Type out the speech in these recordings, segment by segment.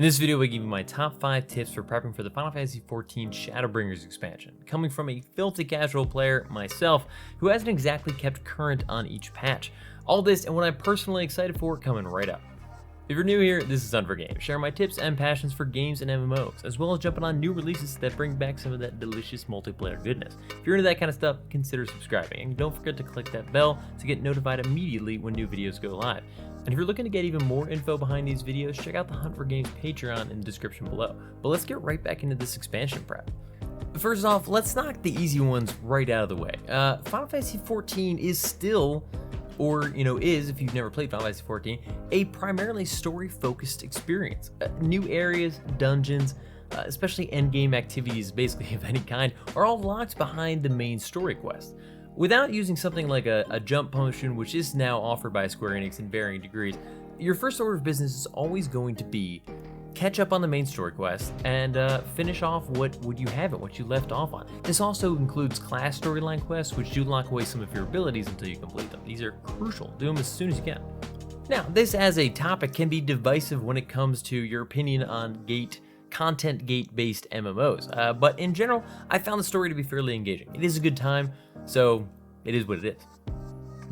In this video, I give you my top 5 tips for prepping for the Final Fantasy XIV Shadowbringers expansion, coming from a filthy casual player myself who hasn't exactly kept current on each patch. All this and what I'm personally excited for coming right up. If you're new here, this is FFXIV, sharing my tips and passions for games and MMOs, as well as jumping on new releases that bring back some of that delicious multiplayer goodness. If you're into that kind of stuff, consider subscribing, and don't forget to click that bell to get notified immediately when new videos go live. And if you're looking to get even more info behind these videos, check out the Hunt4Games Patreon in the description below. But let's get right back into this expansion prep. First off, let's knock the easy ones right out of the way. Final Fantasy XIV is still, is, if you've never played Final Fantasy XIV, a primarily story-focused experience. New areas, dungeons, especially endgame activities basically of any kind, are all locked behind the main story quest. Without using something like a jump potion, which is now offered by Square Enix in varying degrees, your first order of business is always going to be catch up on the main story quest and finish off what you haven't, what you left off on. This also includes class storyline quests, which do lock away some of your abilities until you complete them. These are crucial. Do them as soon as you can. Now, this as a topic can be divisive when it comes to your opinion on content gate-based MMOs, but in general, I found the story to be fairly engaging. It is a good time, so it is what it is.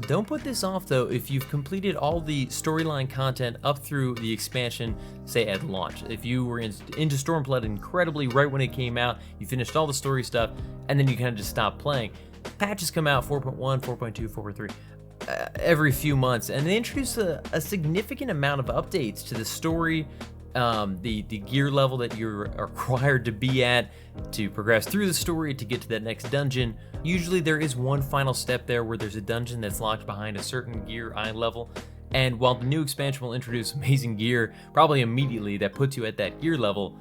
Don't put this off though if you've completed all the storyline content up through the expansion, say at launch. If you were into Stormblood incredibly right when it came out, you finished all the story stuff, and then you kind of just stopped playing. Patches come out 4.1, 4.2, 4.3 every few months, and they introduce a significant amount of updates to the story, the gear level that you're required to be at to progress through the story to get to that next dungeon. Usually there is one final step there where there's a dungeon that's locked behind a certain gear eye level, and while the new expansion will introduce amazing gear probably immediately that puts you at that gear level,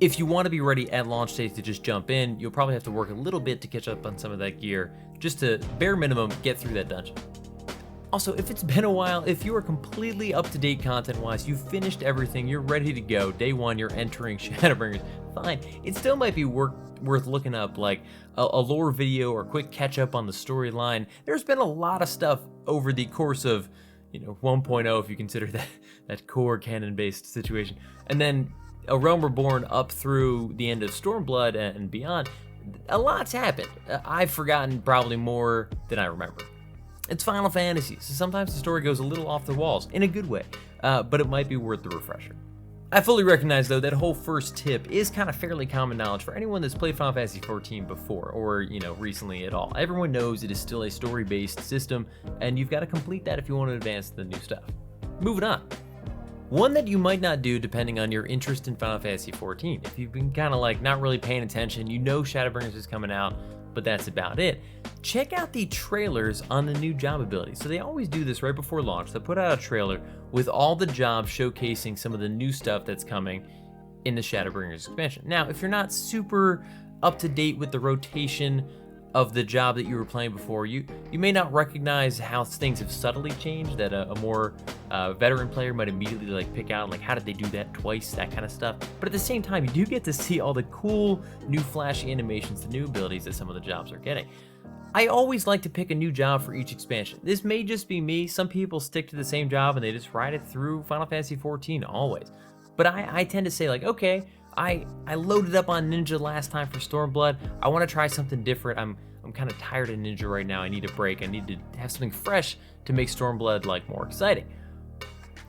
if you want to be ready at launch date to just jump in, you'll probably have to work a little bit to catch up on some of that gear just to bare minimum get through that dungeon. Also, if it's been a while, if you are completely up-to-date content-wise, you've finished everything, you're ready to go, day one, you're entering Shadowbringers, fine. It still might be worth looking up like a lore video or quick catch-up on the storyline. There's been a lot of stuff over the course of, 1.0, if you consider that core canon-based situation, and then A Realm Reborn up through the end of Stormblood and beyond. A lot's happened. I've forgotten probably more than I remember. It's Final Fantasy, so sometimes the story goes a little off the walls, in a good way, but it might be worth the refresher. I fully recognize, though, that whole first tip is kind of fairly common knowledge for anyone that's played Final Fantasy XIV before, or, recently at all. Everyone knows it is still a story-based system, and you've got to complete that if you want to advance the new stuff. Moving on. One that you might not do depending on your interest in Final Fantasy XIV. If you've been kind of not really paying attention, Shadowbringers is coming out, but that's about it. Check out the trailers on the new job abilities. So they always do this right before launch. They put out a trailer with all the jobs showcasing some of the new stuff that's coming in the Shadowbringers expansion. Now, if you're not super up to date with the rotation of the job that you were playing before, you may not recognize how things have subtly changed, that a more veteran player might immediately pick out how did they do that twice, that kind of stuff. But at the same time, you do get to see all the cool new flashy animations, the new abilities that some of the jobs are getting. I always like to pick a new job for each expansion. This may just be me. Some people stick to the same job and they just ride it through Final Fantasy XIV always. But I tend to say okay, I loaded up on Ninja last time for Stormblood. I want to try something different. I'm kind of tired of Ninja right now. I need a break. I need to have something fresh to make Stormblood more exciting.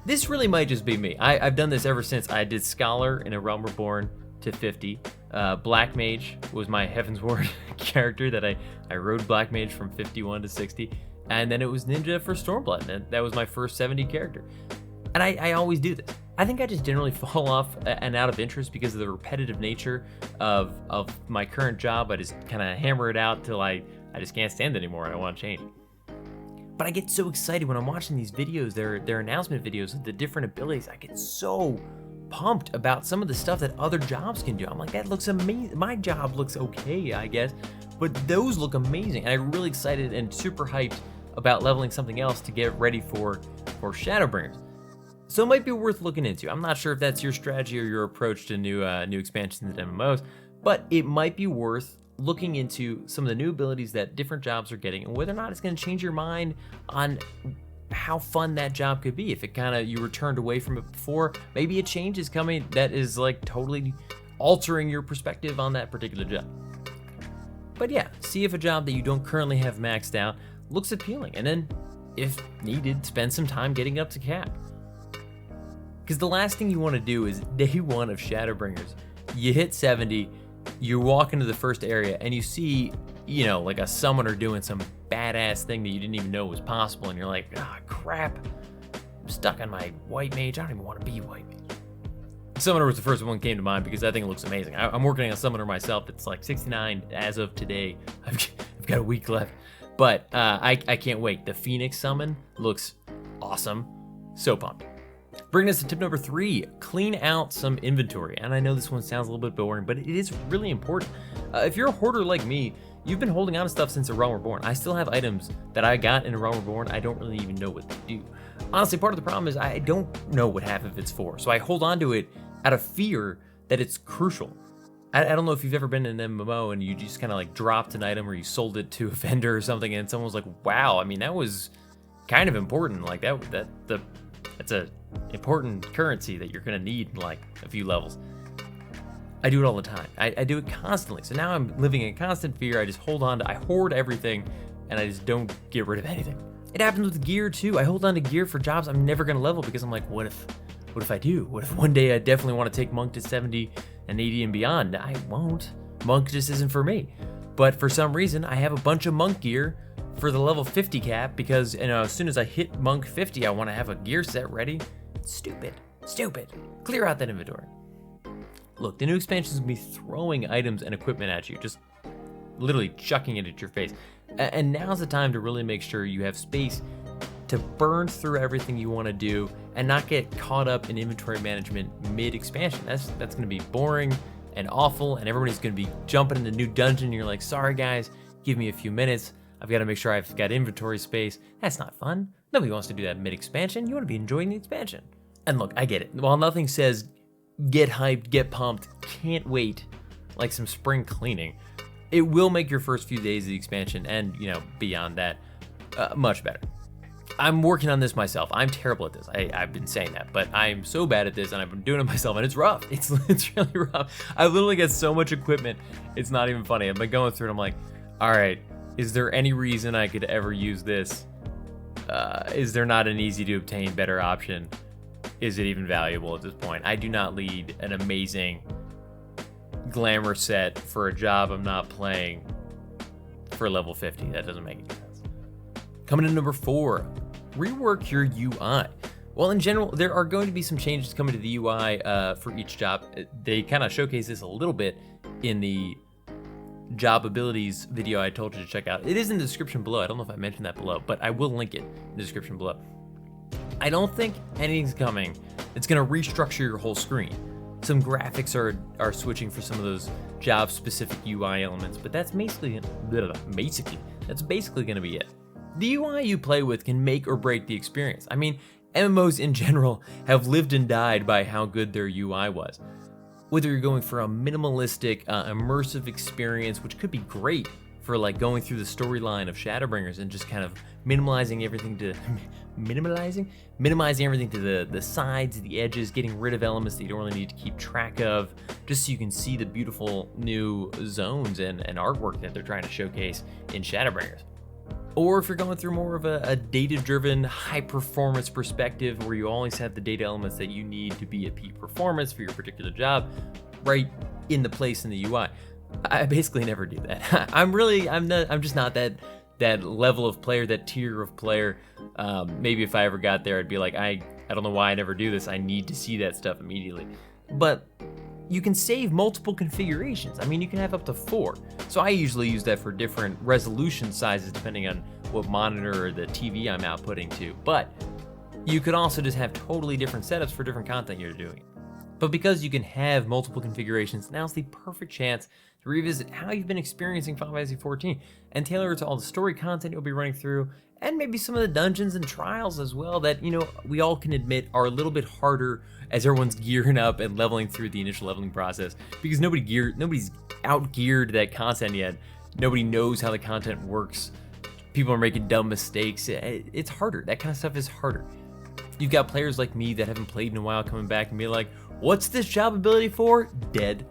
This really might just be me. I've done this ever since I did Scholar in A Realm Reborn to 50. Black Mage was my Heavensward character that I rode Black Mage from 51 to 60. And then it was Ninja for Stormblood. And that was my first 70 character. And I always do this. I think I just generally fall off and out of interest because of the repetitive nature of my current job. I just kind of hammer it out till I just can't stand it anymore and I want to change. But I get so excited when I'm watching these videos, their announcement videos of the different abilities. I get so pumped about some of the stuff that other jobs can do. I'm like, that looks amazing. My job looks okay, I guess, but those look amazing. And I'm really excited and super hyped about leveling something else to get ready for Shadowbringers. So it might be worth looking into. I'm not sure if that's your strategy or your approach to new expansions and MMOs, but it might be worth looking into some of the new abilities that different jobs are getting and whether or not it's going to change your mind on how fun that job could be. If it kind of, you were turned away from it before, maybe a change is coming that is like totally altering your perspective on that particular job. But yeah, see if a job that you don't currently have maxed out looks appealing, and then, if needed, spend some time getting up to cap. Because the last thing you want to do is day one of Shadowbringers, you hit 70, you walk into the first area, and you see, you know, like a summoner doing some badass thing that you didn't even know was possible, and you're like, ah, crap, I'm stuck on my white mage, I don't even want to be white mage. Summoner was the first one that came to mind because I think it looks amazing. I'm working on Summoner myself. It's like 69 as of today. I've got a week left, but I can't wait. The Phoenix summon looks awesome. So pumped. Bringing us to tip number 3, clean out some inventory. And I know this one sounds a little bit boring, but it is really important. If you're a hoarder like me, you've been holding on to stuff since A Realm Reborn. I still have items that I got in A Realm Reborn. I don't really even know what they do. Honestly, part of the problem is I don't know what half of it's for. So I hold on to it out of fear that it's crucial. I don't know if you've ever been in an MMO and you just kind of like dropped an item or you sold it to a vendor or something and someone was like, wow, I mean, that was kind of important. Like that's a important currency that you're gonna need in like a few levels. I do it all the time. I do it constantly. So now I'm living in constant fear. I just hold on to, I hoard everything and I just don't get rid of anything. It happens with gear too. I hold on to gear for jobs I'm never gonna level because I'm like, what if I do? What if one day I definitely want to take Monk to 70 and 80 and beyond? I won't. Monk just isn't for me. But for some reason, I have a bunch of Monk gear for the level 50 cap because, you know, as soon as I hit Monk 50, I want to have a gear set ready. Stupid. Clear out that inventory. Look, the new expansion is going to be throwing items and equipment at you, just literally chucking it at your face. And now's the time to really make sure you have space to burn through everything you want to do and not get caught up in inventory management mid-expansion. That's going to be boring and awful, and everybody's going to be jumping in the new dungeon. And you're like, sorry guys, give me a few minutes. I've got to make sure I've got inventory space. That's not fun. Nobody wants to do that mid-expansion. You want to be enjoying the expansion. And look, I get it. While nothing says get hyped, get pumped, can't wait, like some spring cleaning, it will make your first few days of the expansion and, you know, beyond that, much better. I'm working on this myself. I'm terrible at this. I've been saying that, but I'm so bad at this and I've been doing it myself and it's rough. It's really rough. I literally get so much equipment. It's not even funny. I've been going through it. I'm like, all right, is there any reason I could ever use this? Is there not an easy to obtain better option? Is it even valuable at this point? I do not lead an amazing glamour set for a job I'm not playing for level 50. That doesn't make any sense. Coming in number 4, rework your UI. Well, in general, there are going to be some changes coming to the UI for each job. They kind of showcase this a little bit in the job abilities video I told you to check out. It is in the description below. I don't know if I mentioned that below, but I will link it in the description below. I don't think anything's coming that's going to restructure your whole screen. Some graphics are switching for some of those job-specific UI elements, but that's basically going to be it. The UI you play with can make or break the experience. I mean, MMOs in general have lived and died by how good their UI was. Whether you're going for a minimalistic, immersive experience, which could be great for like going through the storyline of Shadowbringers and just kind of minimizing everything to the sides, the edges, getting rid of elements that you don't really need to keep track of, just so you can see the beautiful new zones and artwork that they're trying to showcase in Shadowbringers. Or if you're going through more of a data-driven, high-performance perspective where you always have the data elements that you need to be at peak performance for your particular job right in the place in the UI. I basically never do that. I'm just not that level of player, that tier of player. Maybe if I ever got there, I'd be like, I don't know why I never do this. I need to see that stuff immediately. But you can save multiple configurations. I mean, you can have up to 4. So I usually use that for different resolution sizes depending on what monitor or the TV I'm outputting to. But you could also just have totally different setups for different content you're doing. But because you can have multiple configurations, now's the perfect chance to revisit how you've been experiencing Final Fantasy XIV and tailor it to all the story content you'll be running through, and maybe some of the dungeons and trials as well that, you know, we all can admit are a little bit harder as everyone's gearing up and leveling through the initial leveling process, because nobody's out-geared that content yet. Nobody knows how the content works People are making dumb mistakes. It's harder. That kind of stuff is harder. You've got players like me that haven't played in a while coming back and be like, what's this job ability for? Dead.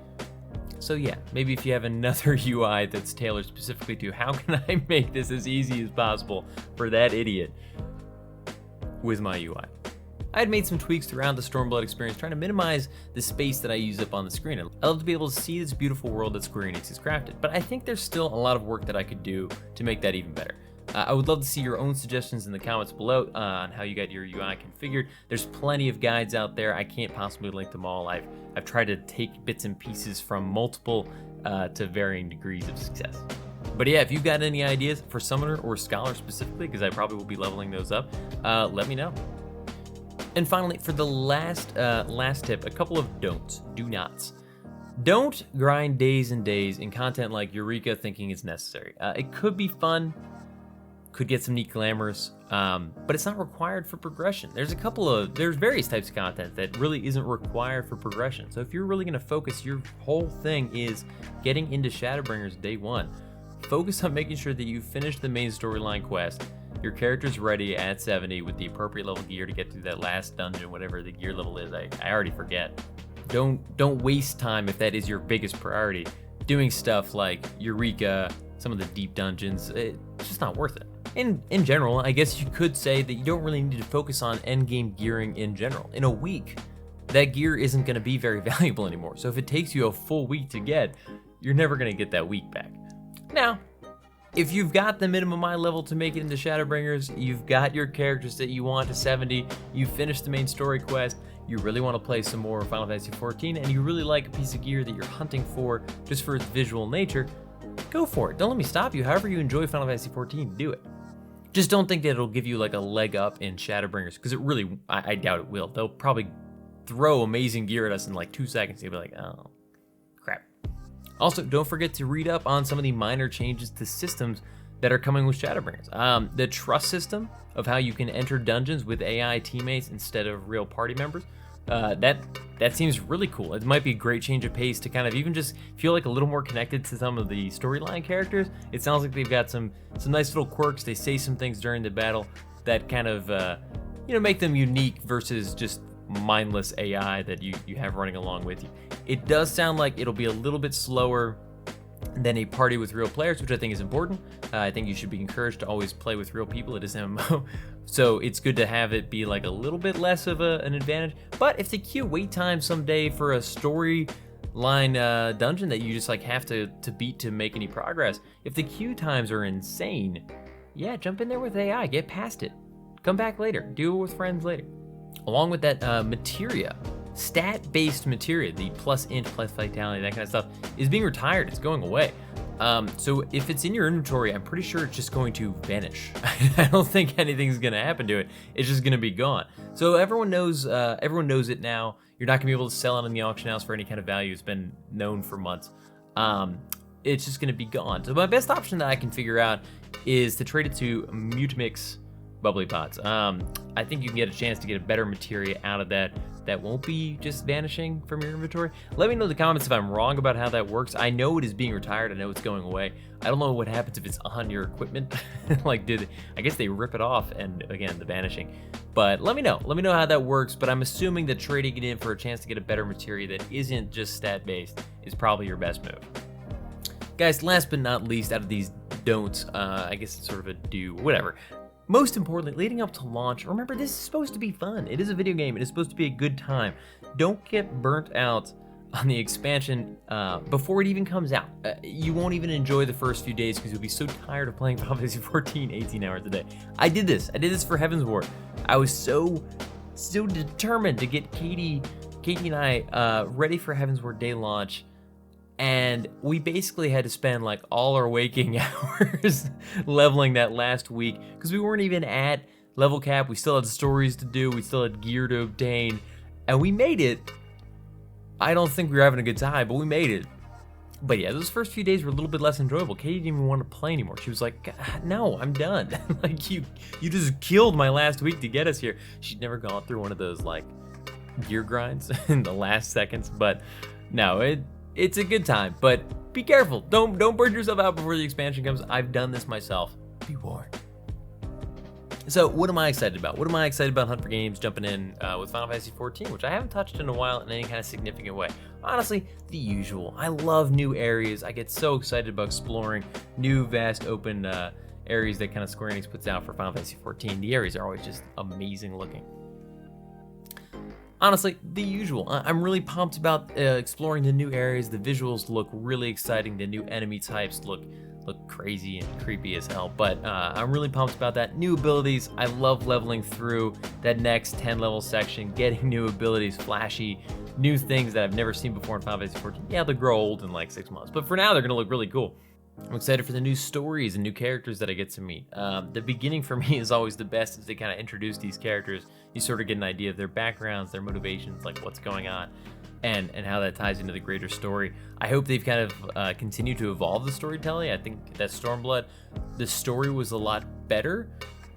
So yeah, maybe if you have another UI that's tailored specifically to how can I make this as easy as possible for that idiot with my UI. I had made some tweaks throughout the Stormblood experience, trying to minimize the space that I use up on the screen. I love to be able to see this beautiful world that Square Enix has crafted, but I think there's still a lot of work that I could do to make that even better. I would love to see your own suggestions in the comments below on how you got your UI configured. There's plenty of guides out there. I can't possibly link them all. I've tried to take bits and pieces from multiple to varying degrees of success. But yeah, if you've got any ideas for Summoner or Scholar specifically, because I probably will be leveling those up, let me know. And finally, for the last tip, a couple of don'ts, do nots. Don't grind days and days in content like Eureka thinking it's necessary. It could be fun, could get some neat glamours, but it's not required for progression. There's various types of content that really isn't required for progression. So if you're really gonna focus, your whole thing is getting into Shadowbringers day one. Focus on making sure that you finish the main storyline quest, your character's ready at 70 with the appropriate level gear to get through that last dungeon, whatever the gear level is. I already forget. Don't waste time if that is your biggest priority doing stuff like Eureka, some of the deep dungeons. It's just not worth it. In general, I guess you could say that you don't really need to focus on endgame gearing in general. In a week, that gear isn't going to be very valuable anymore. So if it takes you a full week to get, you're never going to get that week back. Now, if you've got the minimum eye level to make it into Shadowbringers, you've got your characters that you want to 70, you've finished the main story quest, you really want to play some more Final Fantasy XIV, and you really like a piece of gear that you're hunting for just for its visual nature, go for it. Don't let me stop you. However you enjoy Final Fantasy XIV, do it. Just don't think that it'll give you like a leg up in Shadowbringers, because it really, I doubt it will. They'll probably throw amazing gear at us in like 2 seconds. You'll be like, oh, crap. Also, don't forget to read up on some of the minor changes to systems that are coming with Shadowbringers. The trust system of how you can enter dungeons with AI teammates instead of real party members. That seems really cool. It might be a great change of pace to kind of even just feel like a little more connected to some of the storyline characters. It sounds like they've got some nice little quirks. They say some things during the battle that kind of make them unique versus just mindless AI that you have running along with you. It does sound like it'll be a little bit slower than a party with real players, which I think is important. I think you should be encouraged to always play with real people. It is MMO, so it's good to have it be like a little bit less of an advantage. But if the queue wait time someday for a storyline dungeon that you just like have to beat to make any progress, if the queue times are insane, yeah, jump in there with AI, get past it, come back later, do it with friends later. Along with that, materia, stat-based materia, the plus int, plus vitality, that kind of stuff, is being retired. It's going away. So if it's in your inventory, I'm pretty sure it's just going to vanish. I don't think anything's going to happen to it. It's just going to be gone. So everyone knows it now. You're not going to be able to sell it in the auction house for any kind of value. It's been known for months. It's just going to be gone. So my best option that I can figure out is to trade it to Mutamix bubbly pots. I think you can get a chance to get a better materia out of that won't be just vanishing from your inventory. Let me know in the comments if I'm wrong about how that works. I know it is being retired. I know it's going away. I don't know what happens if it's on your equipment. Like, I guess they rip it off and again, the vanishing. But let me know. Let me know how that works. But I'm assuming that trading it in for a chance to get a better materia that isn't just stat-based is probably your best move. Guys, last but not least, out of these don'ts, I guess it's sort of a do, whatever. Most importantly, leading up to launch, remember this is supposed to be fun. It is a video game. It is supposed to be a good time. Don't get burnt out on the expansion before it even comes out. You won't even enjoy the first few days because you'll be so tired of playing Final Fantasy XIV 18 hours a day. I did this for Heavensward. I was so determined to get Katie and I ready for Heavensward day launch. And we basically had to spend like all our waking hours leveling that last week because we weren't even at level cap. We still had stories to do. We still had gear to obtain. And we made it. I don't think we were having a good time, but we made it. But yeah, those first few days were a little bit less enjoyable. Katie didn't even want to play anymore. She was like, no, I'm done. Like you just killed my last week to get us here. She'd never gone through one of those like gear grinds in the last seconds. But no, it's a good time, but be careful. Don't burn yourself out before the expansion comes. I've done this myself. Be warned. So what am I excited about? What am I excited about Hunt for Games jumping in with Final Fantasy XIV, which I haven't touched in a while in any kind of significant way? Honestly, the usual. I love new areas. I get so excited about exploring new, vast, open areas that kind of Square Enix puts out for Final Fantasy XIV. The areas are always just amazing looking. Honestly, the usual. I'm really pumped about exploring the new areas. The visuals look really exciting. The new enemy types look crazy and creepy as hell, but I'm really pumped about that. New abilities. I love leveling through that next 10 level section, getting new abilities, flashy, new things that I've never seen before in Final Fantasy XIV. Yeah, they'll grow old in like 6 months, but for now they're gonna look really cool. I'm excited for the new stories and new characters that I get to meet. The beginning for me is always the best as they kind of introduce these characters. You sort of get an idea of their backgrounds, their motivations, like what's going on, and how that ties into the greater story. I hope they've kind of continued to evolve the storytelling. I think that Stormblood, the story was a lot better,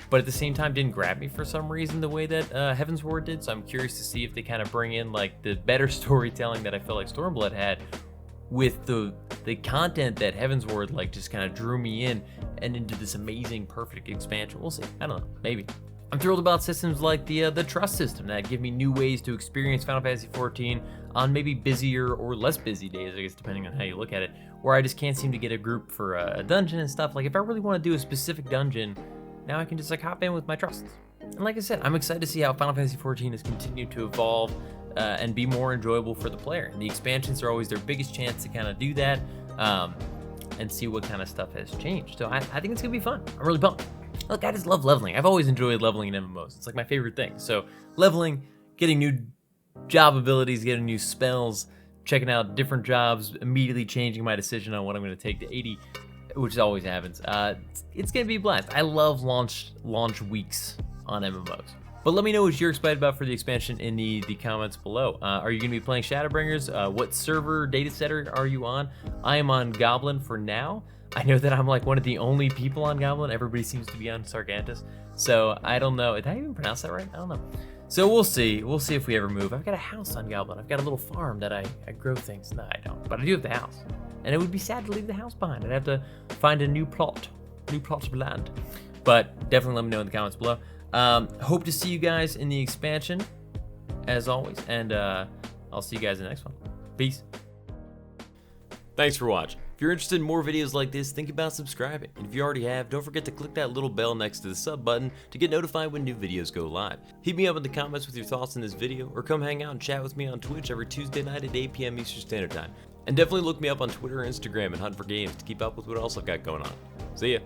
but at the same time didn't grab me for some reason the way that Heaven's Ward did. So I'm curious to see if they kind of bring in like the better storytelling that I felt like Stormblood had with the content that Heaven's Ward like just kind of drew me in and into this amazing, perfect expansion. We'll see. I don't know. Maybe. I'm thrilled about systems like the trust system that give me new ways to experience Final Fantasy XIV on maybe busier or less busy days, I guess, depending on how you look at it, where I just can't seem to get a group for a dungeon and stuff. Like if I really want to do a specific dungeon, now I can just like hop in with my trusts. And like I said, I'm excited to see how Final Fantasy XIV has continued to evolve and be more enjoyable for the player. And the expansions are always their biggest chance to kind of do that and see what kind of stuff has changed. So I think it's gonna be fun. I'm really pumped. Look, I just love leveling. I've always enjoyed leveling in MMOs. It's like my favorite thing. So leveling, getting new job abilities, getting new spells, checking out different jobs, immediately changing my decision on what I'm going to take to 80, which always happens. It's going to be a blast. I love launch weeks on MMOs. But let me know what you're excited about for the expansion in the comments below. Are you going to be playing Shadowbringers? What server data setter are you on? I am on Goblin for now. I know that I'm like one of the only people on Goblin. Everybody seems to be on Sargantus. So I don't know. Did I even pronounce that right? I don't know. So we'll see. We'll see if we ever move. I've got a house on Goblin. I've got a little farm that I grow things. No, I don't. But I do have the house. And it would be sad to leave the house behind. I'd have to find a new plot of land. But definitely let me know in the comments below. Hope to see you guys in the expansion, as always. And I'll see you guys in the next one. Peace. Thanks for watching. If you're interested in more videos like this, think about subscribing. And if you already have, don't forget to click that little bell next to the sub button to get notified when new videos go live. Hit me up in the comments with your thoughts on this video, or come hang out and chat with me on Twitch every Tuesday night at 8 p.m. Eastern Standard Time. And definitely look me up on Twitter or Instagram and Hunt for Games to keep up with what else I've got going on. See ya!